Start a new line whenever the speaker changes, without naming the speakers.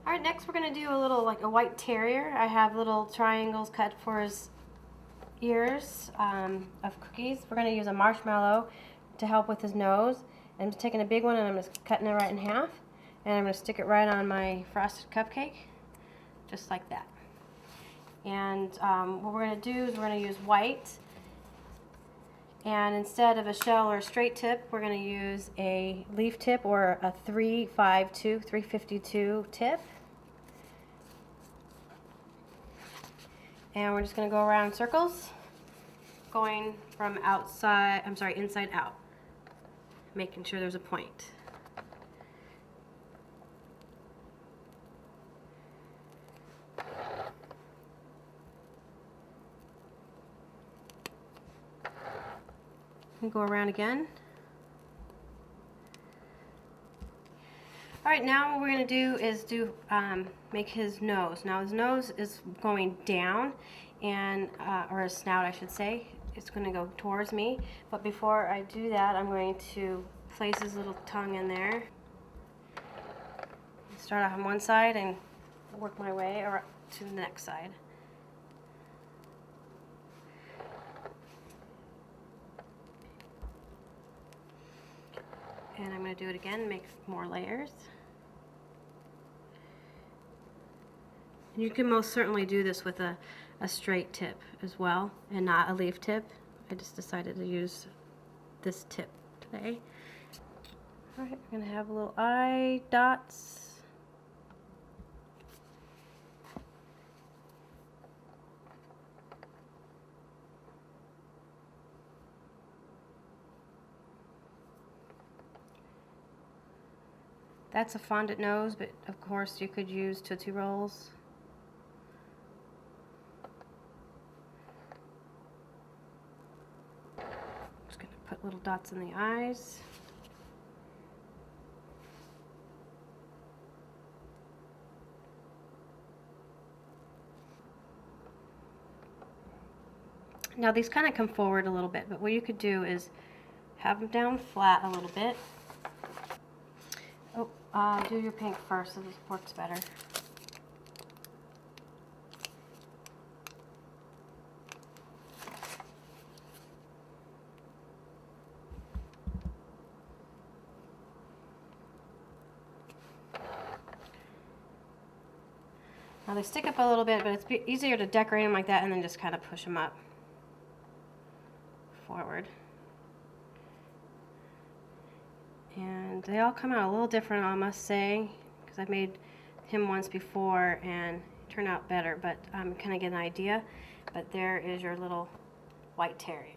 Alright, next we're going to do a little, like a white terrier. I have little triangles cut for his ears of cookies. We're going to use a marshmallow to help with his nose. I'm just taking a big one and I'm just cutting it right in half. And I'm going to stick it right on my frosted cupcake, just like that. And what we're going to do is we're going to use white. And instead of a shell or a straight tip, we're going to use a leaf tip or a 352 tip. And we're just going to go around circles, going from inside out, making sure there's a point. And go around again. Alright, now what we're going to do is make his nose. Now his nose is going down, and or his snout I should say. It's going to go towards me. But before I do that, I'm going to place his little tongue in there. Start off on one side and work my way to the next side. And I'm going to do it again, make more layers. And you can most certainly do this with a straight tip as well, and not a leaf tip. I just decided to use this tip today. Alright, we're going to have little eye dots. That's a fondant nose, but of course you could use Tootsie Rolls. Just going to put little dots in the eyes. Now these kind of come forward a little bit, but what you could do is have them down flat a little bit. Oh, do your pink first so this works better. Now they stick up a little bit, but it's easier to decorate them like that and then just kind of push them up forward. And they all come out a little different, I must say, because I've made him once before and it turned out better, but kind of get an idea. But there is your little white terrier.